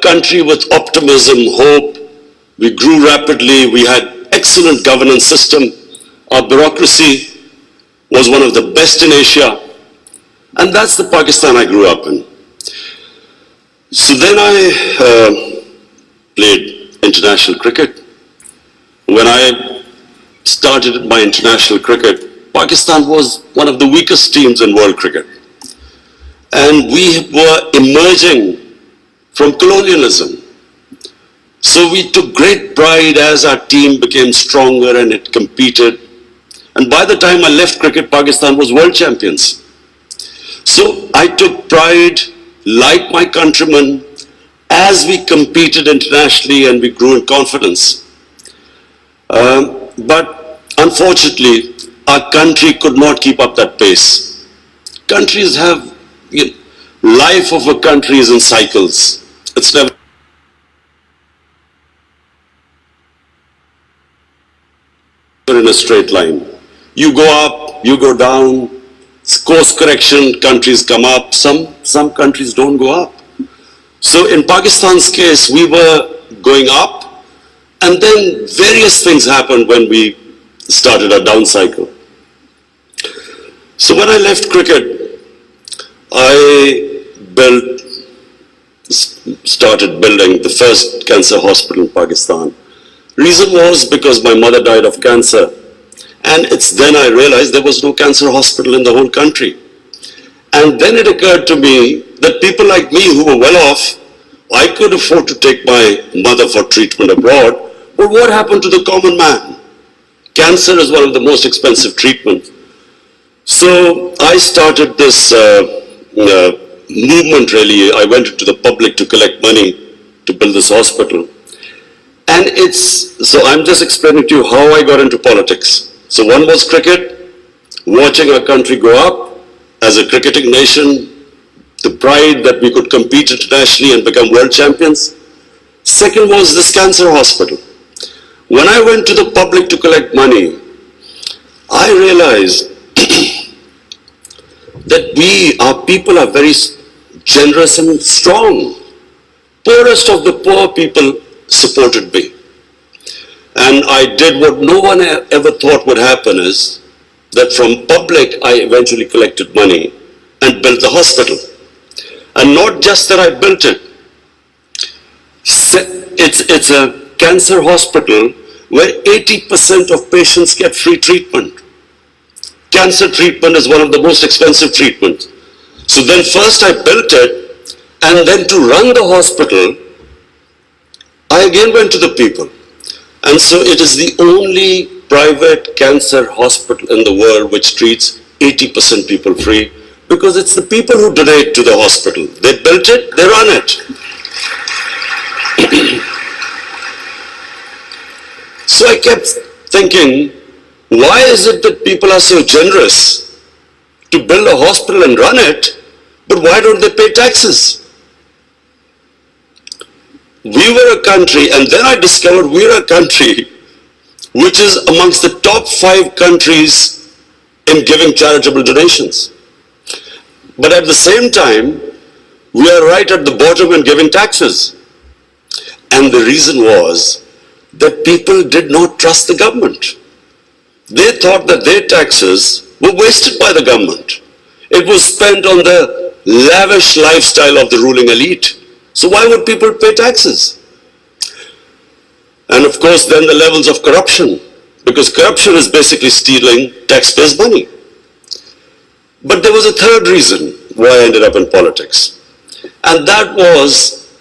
country with optimism, hope. We grew rapidly. We had excellent governance system. Our bureaucracy was one of the best in Asia. And that's the Pakistan I grew up in. So then I played international cricket. When I started my international cricket, Pakistan was one of the weakest teams in world cricket. And we were emerging from colonialism. So we took great pride as our team became stronger and it competed. And by the time I left cricket, Pakistan was world champions. So I took pride, like my countrymen, as we competed internationally and we grew in confidence. But unfortunately, our country could not keep up that pace. Countries have, life of a country is in cycles. It's never in a straight line. You go up, you go down, course correction, countries come up, some countries don't go up. So in Pakistan's case, we were going up, and then various things happened when we started our down cycle. So when I left cricket, I started building the first cancer hospital in Pakistan. Reason was because my mother died of cancer. And it's then I realized there was no cancer hospital in the whole country. And then it occurred to me that people like me who were well off, I could afford to take my mother for treatment abroad, but what happened to the common man? Cancer is one of the most expensive treatments. So I started this movement really. I went into the public to collect money to build this hospital. And so I'm just explaining to you how I got into politics. So one was cricket, watching our country grow up as a cricketing nation, the pride that we could compete internationally and become world champions. Second was this cancer hospital. When I went to the public to collect money, I realized that our people are very generous and strong. Poorest of the poor people supported me. And I did what no one ever thought would happen, is that from public I eventually collected money and built the hospital. And not just that I built it. It's a cancer hospital where 80% of patients get free treatment. Cancer treatment is one of the most expensive treatments. So then first I built it, and then to run the hospital, I again went to the people. And so it is the only private cancer hospital in the world which treats 80% people free, because it's the people who donate to the hospital. They built it, they run it. So I kept thinking, why is it that people are so generous to build a hospital and run it, but why don't they pay taxes? We were a country, and then I discovered we're a country which is amongst the top 5 countries in giving charitable donations. But at the same time, we are right at the bottom in giving taxes. And the reason was that people did not trust the government. They thought that their taxes were wasted by the government. It was spent on the lavish lifestyle of the ruling elite. So why would people pay taxes? And of course then the levels of corruption, because corruption is basically stealing taxpayers' money. But there was a third reason why I ended up in politics. And that was,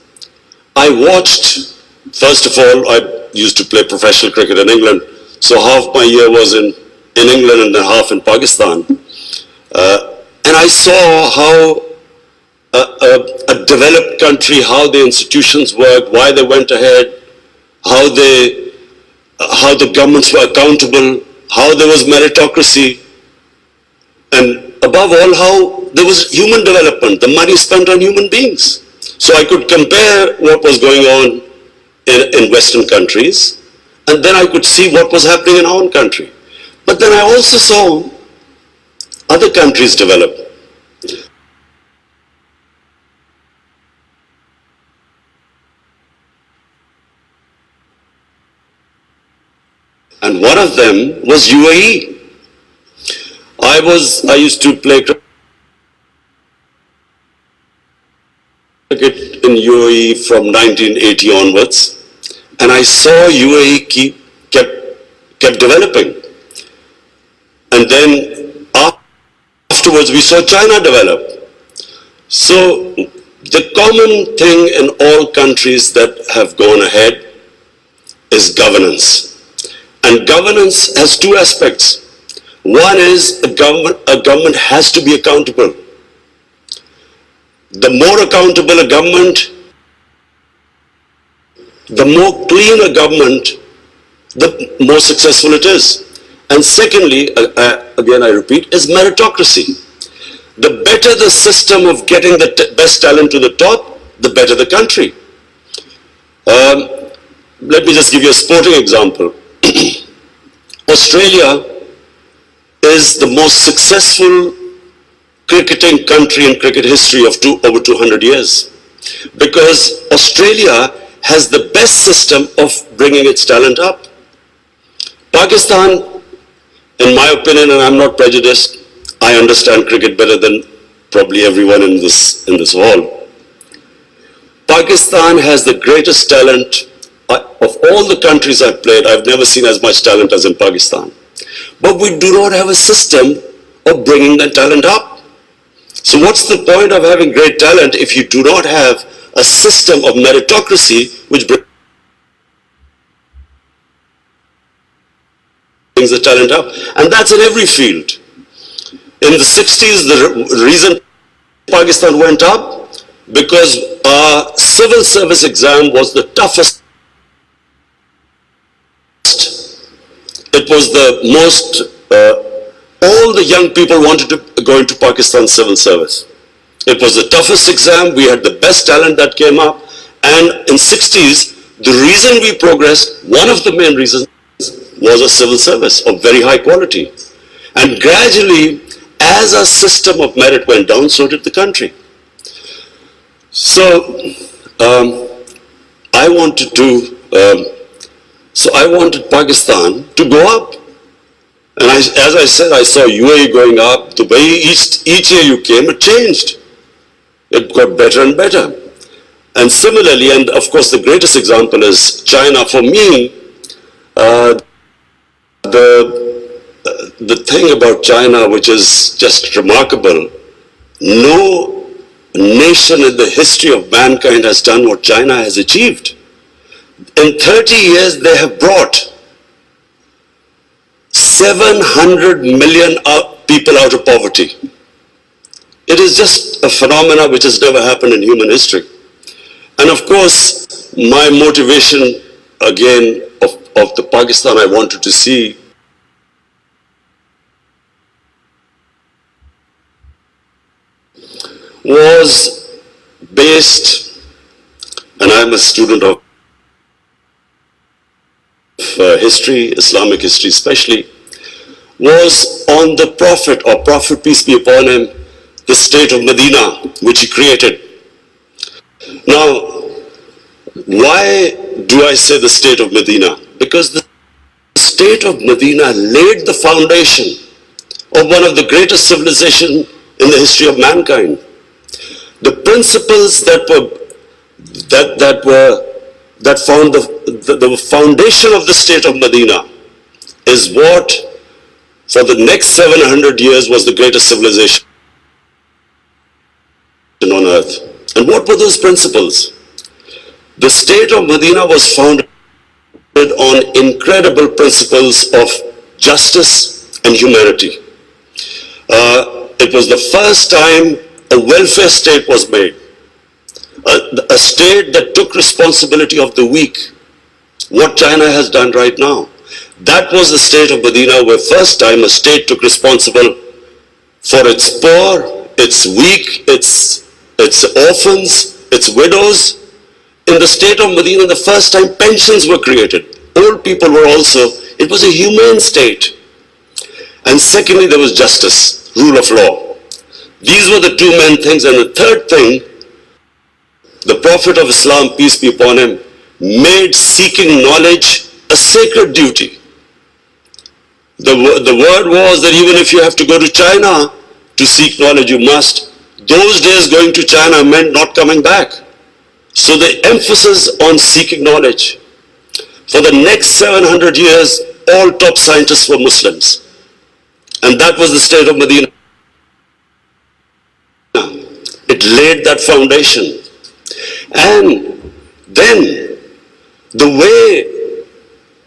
I watched, first of all, I used to play professional cricket in England, so half my year was in England and then half in Pakistan. And I saw how a developed country, how the institutions work, why they went ahead, how the governments were accountable, how there was meritocracy, and above all, how there was human development, the money spent on human beings. So I could compare what was going on in Western countries, and then I could see what was happening in our own country. But then I also saw other countries develop. and one of them was UAE. I used to play cricket in UAE from 1980 onwards, and I saw UAE kept developing. And then afterwards we saw China develop. So the common thing in all countries that have gone ahead is governance. And governance has two aspects. One is a government has to be accountable. The more accountable a government, the more clean a government, the more successful it is. And secondly, again I repeat, is meritocracy. The better the system of getting the best talent to the top, the better the country. Let me just give you a sporting example. Australia is the most successful cricketing country in cricket history of over 200 years, because Australia has the best system of bringing its talent up. Pakistan, in my opinion, and I'm not prejudiced, I understand cricket better than probably everyone in this hall. Pakistan has the greatest talent of all the countries I've played. I've never seen as much talent as in Pakistan. But we do not have a system of bringing that talent up. So what's the point of having great talent if you do not have a system of meritocracy which brings the talent up? And that's in every field. In the 60s, the reason Pakistan went up, because our civil service exam was the toughest. It was the most, all the young people wanted to go into Pakistan civil service. It was the toughest exam, we had the best talent that came up, and in 60s, the reason we progressed, one of the main reasons was a civil service of very high quality. And gradually, as our system of merit went down, so did the country. So, I wanted Pakistan to go up. And as I said, I saw UAE going up. The way each year you came, it changed. It got better and better. And similarly, and of course the greatest example is China. For me, the thing about China which is just remarkable, no nation in the history of mankind has done what China has achieved. In 30 years, they have brought 700 million people out of poverty. It is just a phenomena which has never happened in human history. And of course, my motivation, again, of the Pakistan I wanted to see was based, and I'm a student of history, Islamic history especially, was on the Prophet, or Prophet, peace be upon him, the state of Medina, which he created. Now, why do I say the state of Medina? Because the state of Medina laid the foundation of one of the greatest civilizations in the history of mankind. The principles that formed the foundation of the state of Medina is what, for the next 700 years, was the greatest civilization on earth. And what were those principles? The state of Medina was founded on incredible principles of justice and humanity. It was the first time a welfare state was made. A state that took responsibility of the weak, what China has done right now. That was the state of Medina, where first time a state took responsible for its poor, its weak, its orphans, its widows. In the state of Medina, the first time pensions were created. Old people were also, it was a humane state. And secondly, there was justice, rule of law. These were the two main things. And the third thing, the Prophet of Islam, peace be upon him, made seeking knowledge a sacred duty. The word was that even if you have to go to China to seek knowledge, you must. Those days going to China meant not coming back. So the emphasis on seeking knowledge. For the next 700 years, all top scientists were Muslims. And that was the state of Medina. It laid that foundation. And then the way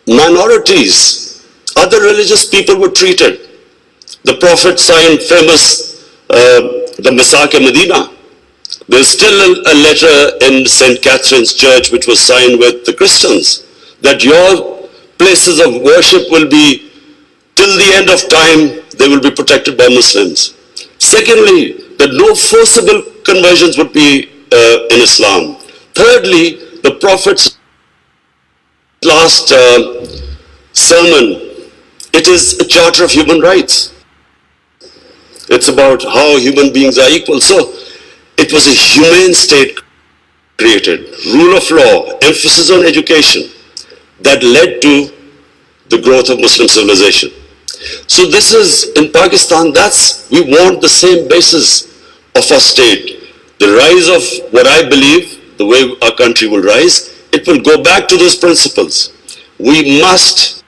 minorities, other religious people were treated. The Prophet signed famous, the Misak-e-Medina. There's still a letter in St. Catherine's Church which was signed with the Christians, that your places of worship will be, till the end of time, they will be protected by Muslims. Secondly, that no forcible conversions would be in Islam. Thirdly, the Prophet's last sermon, it is a charter of human rights. It's about how human beings are equal. So it was a humane state created, rule of law, emphasis on education, that led to the growth of Muslim civilization. So this is, in Pakistan, we want the same basis of our state. The rise of what I believe, the way our country will rise, it will go back to those principles. We must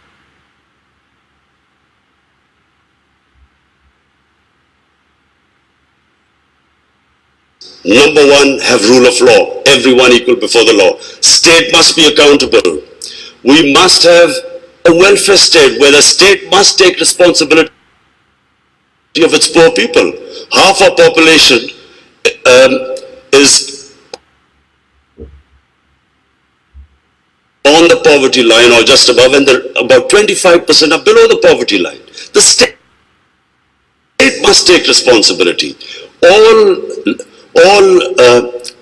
number one, have rule of law, everyone equal before the law. State must be accountable. We must have a welfare state where the state must take responsibility of its poor people. Half our population is on the poverty line or just above, and about 25% are below the poverty line. The state must take responsibility. All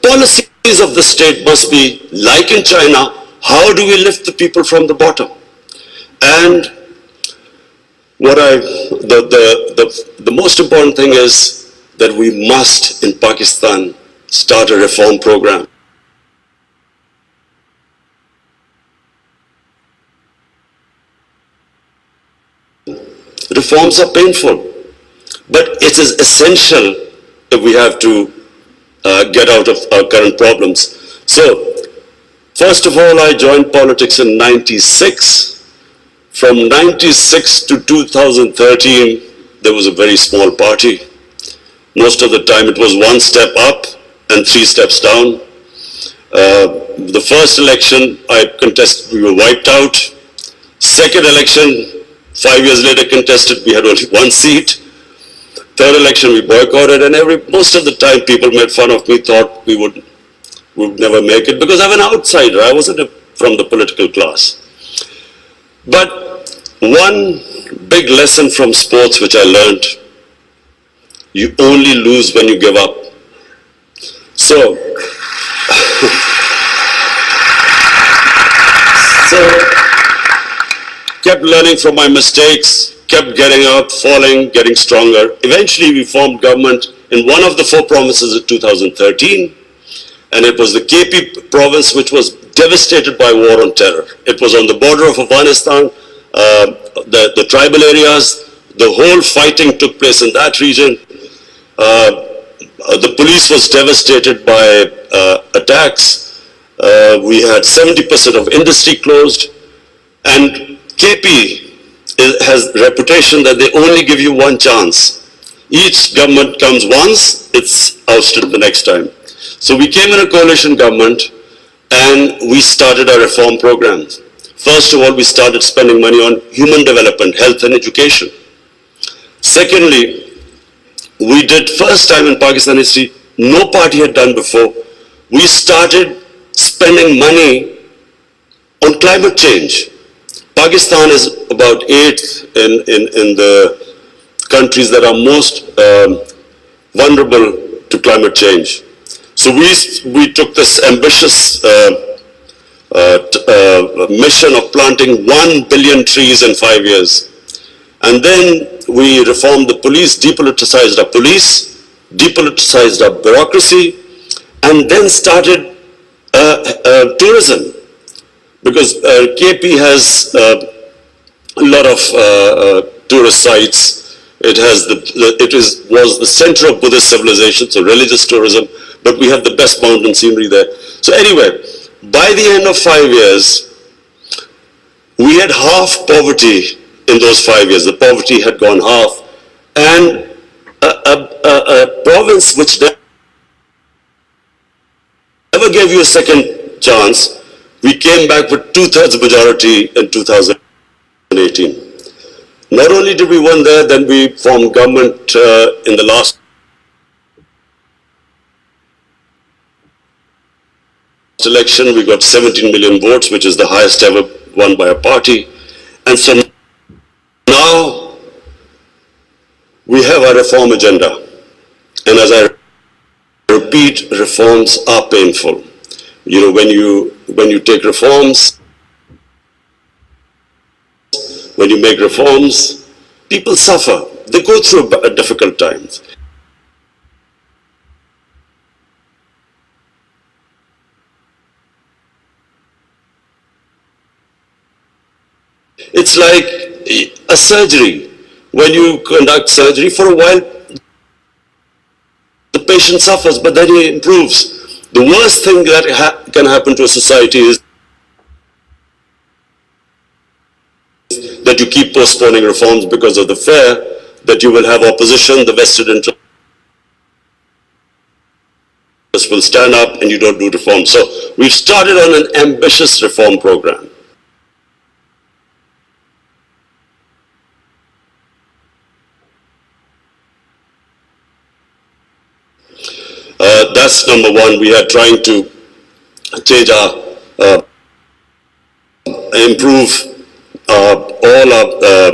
policies of the state must be like in China. How do we lift the people from the bottom? And the most important thing is that we must, in Pakistan, start a reform program. Reforms are painful, but it is essential if we have to get out of our current problems. So, first of all, I joined politics in '96. From '96 to 2013, there was a very small party. Most of the time it was one step up and three steps down. The first election I contested, we were wiped out. Second election, 5 years later contested, we had only one seat. Third election we boycotted, and most of the time people made fun of me, thought we would never make it, because I'm an outsider. I wasn't from the political class. But one big lesson from sports which I learned, you only lose when you give up. So kept learning from my mistakes, kept getting up, falling, getting stronger. Eventually we formed government in one of the four provinces in 2013, and it was the KP province, which was devastated by war on terror. It was on the border of Afghanistan, the tribal areas, the whole fighting took place in that region. The police was devastated by attacks. We had 70% of industry closed, and KP has a reputation that they only give you one chance. Each government comes once, it's ousted the next time. So we came in a coalition government and we started our reform programs. First of all, we started spending money on human development, health and education. Secondly, we did, first time in Pakistan history, no party had done before, we started spending money on climate change. Pakistan is about 8th in the countries that are most vulnerable to climate change. So we took this ambitious mission of planting 1 billion trees in 5 years. And then we reformed the police, depoliticized our police, depoliticized our bureaucracy, and then started tourism. Because KP has a lot of tourist sites. It has was the center of Buddhist civilization, so religious tourism, but we have the best mountain scenery there. So anyway, by the end of 5 years, we had half poverty in those 5 years. The poverty had gone half, and a province which never gave you a second chance, we came back with 2/3 majority in 2018. Not only did we win there, then we formed government in the last election. We got 17 million votes, which is the highest ever won by a party. And so now we have a reform agenda. And as I repeat, reforms are painful. You know, when you take reforms, when you make reforms, people suffer. They go through difficult times. It's like a surgery. When you conduct surgery, for a while, the patient suffers, but then he improves. The worst thing that can happen to a society is that you keep postponing reforms because of the fear that you will have opposition, the vested interest will stand up and you don't do reform. So we've started on an ambitious reform program. That's number one. We are trying to change our, improve all our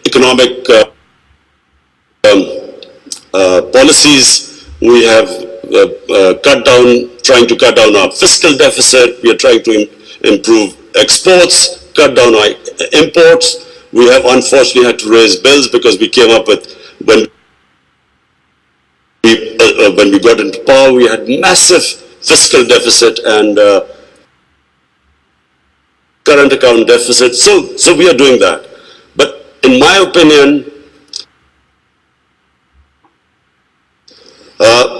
economic policies. We have trying to cut down our fiscal deficit. We are trying to improve exports, cut down our imports. We have unfortunately had to raise bills because we came up with, when we got into power, we had massive fiscal deficit and current account deficit. So we are doing that. But in my opinion,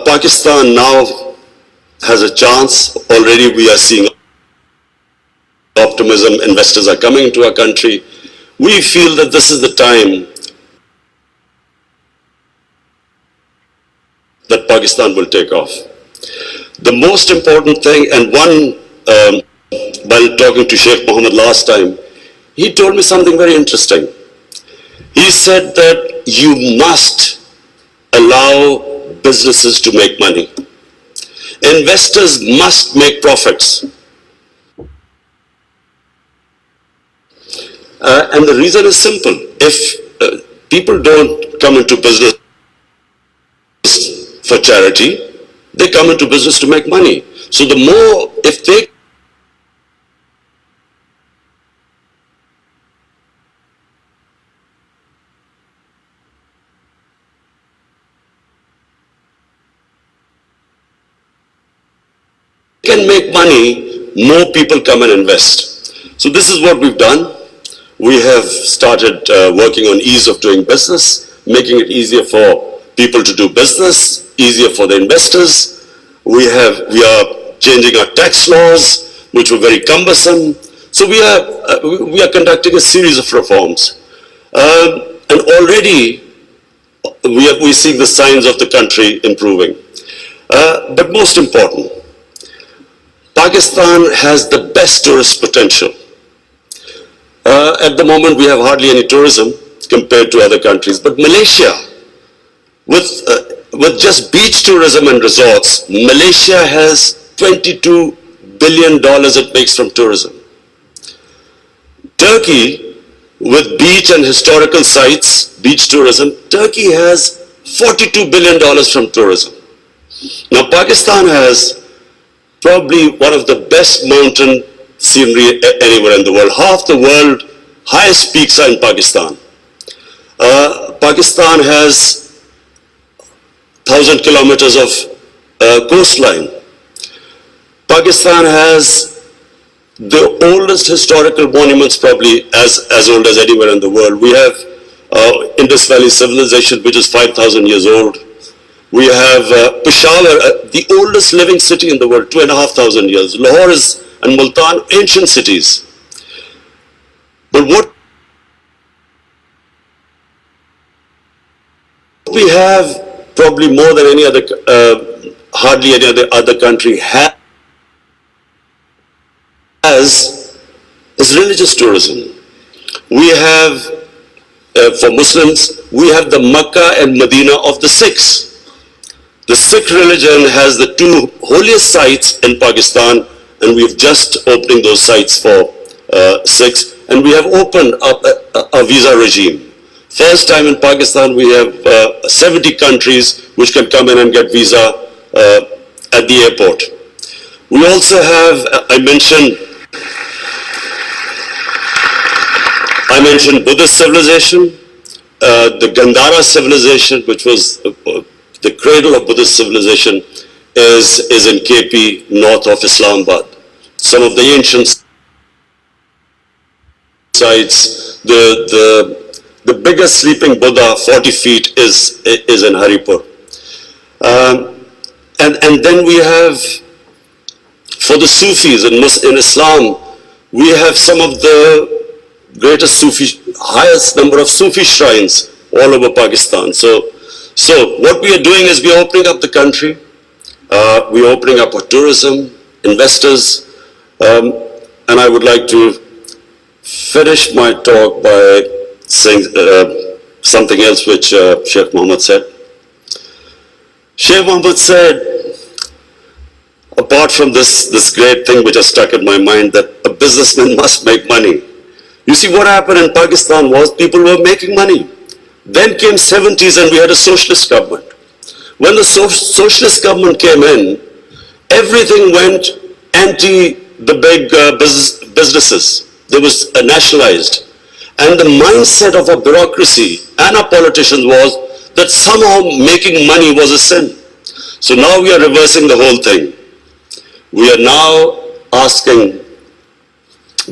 Pakistan now has a chance. Already we are seeing optimism. Investors are coming into our country. We feel that this is the time that Pakistan will take off. The most important thing, and while talking to Sheikh Mohammed last time, he told me something very interesting. He said that you must allow businesses to make money. Investors must make profits. And the reason is simple. If people don't come into business for charity, they come into business to make money. So the more, if they can make money, more people come and invest. So this is what we've done. We have started working on ease of doing business, making it easier for people to do business, easier for the investors. We are changing our tax laws, which were very cumbersome. So we are conducting a series of reforms. And already we're seeing the signs of the country improving. But most important, Pakistan has the best tourist potential. At the moment, we have hardly any tourism compared to other countries. But Malaysia, with just beach tourism and resorts, Malaysia has $22 billion it makes from tourism. Turkey, with beach and historical sites, beach tourism, Turkey has $42 billion from tourism. Now, Pakistan has probably one of the best mountain scenery anywhere in the world. Half the world highest peaks are in Pakistan. Pakistan has 1,000 kilometers of coastline. Pakistan has the oldest historical monuments, probably as old as anywhere in the world. We have Indus Valley civilization, which is 5,000 years old. We have Peshawar, the oldest living city in the world, 2,500 years. Lahore and Multan, ancient cities. But what we have, probably more than any other, hardly any other country has, is religious tourism. We have, for Muslims, we have the Makkah and Medina of the Sikhs. The Sikh religion has the two holiest sites in Pakistan, and we've just opening those sites for Sikhs, and we have opened up a visa regime. First time in Pakistan, we have 70 countries which can come in and get visa at the airport. We also have, I mentioned Buddhist civilization, the Gandhara civilization, which was the cradle of Buddhist civilization, is in KP, north of Islamabad. Some of the ancient sites, the biggest sleeping Buddha, 40 feet, is in Haripur. And then we have, for the Sufis in Islam, we have some of the greatest Sufi, highest number of Sufi shrines all over Pakistan. So what we are doing is we are opening up the country, we are opening up for tourism, investors, and I would like to finish my talk by saying something else which Sheikh Mohammed said. Sheikh Mohammed said, apart from this great thing which has stuck in my mind, that a businessman must make money. You see, what happened in Pakistan was people were making money. Then came 70s and we had a socialist government. When the socialist government came in, everything went anti the big businesses. They was nationalized. And the mindset of our bureaucracy and our politicians was that somehow making money was a sin. So now we are reversing the whole thing. We are now asking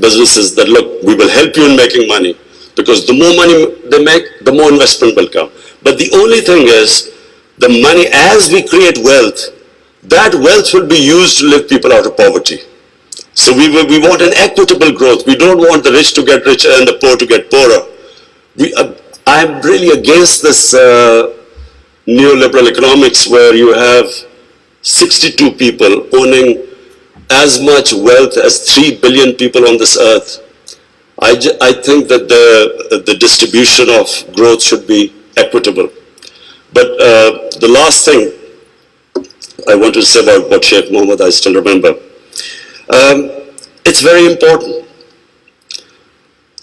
businesses that, look, we will help you in making money, because the more money they make, the more investment will come. But the only thing is, the money, as we create wealth, that wealth will be used to lift people out of poverty. So we want an equitable growth. We don't want the rich to get richer and the poor to get poorer. I'm really against this neoliberal economics where you have 62 people owning as much wealth as 3 billion people on this earth. I think that the distribution of growth should be equitable. But the last thing I want to say about what Sheikh Mohammed, I still remember. It's very important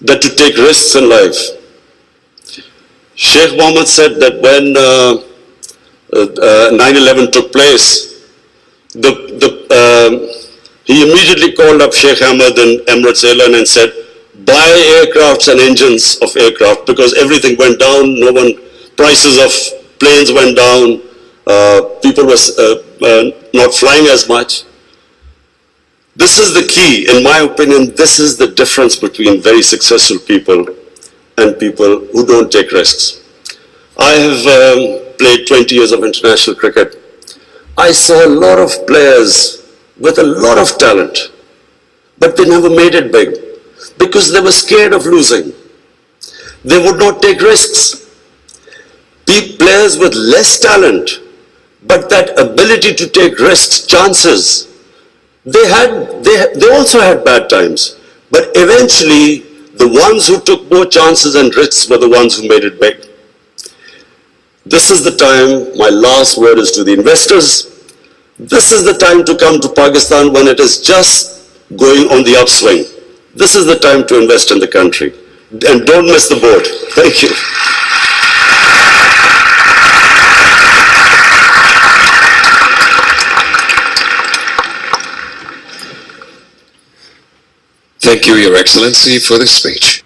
that to take risks in life. Sheikh Mohammed said that when 9/11 took place, he immediately called up Sheikh Ahmed and Emirates Airline and said, buy aircrafts and engines of aircraft, because everything went down. Prices of planes went down. People were not flying as much. This is the key, in my opinion. This is the difference between very successful people and people who don't take risks. I have played 20 years of international cricket. I saw a lot of players with a lot of talent, but they never made it big because they were scared of losing. They would not take risks. Players with less talent, but that ability to take risks, chances, they also had bad times, but eventually the ones who took more chances and risks were the ones who made it big. This is the time, my last word is to the investors. This is the time to come to Pakistan when it is just going on the upswing. This is the time to invest in the country. And don't miss the boat. Thank you. Thank you, Your Excellency, for the speech.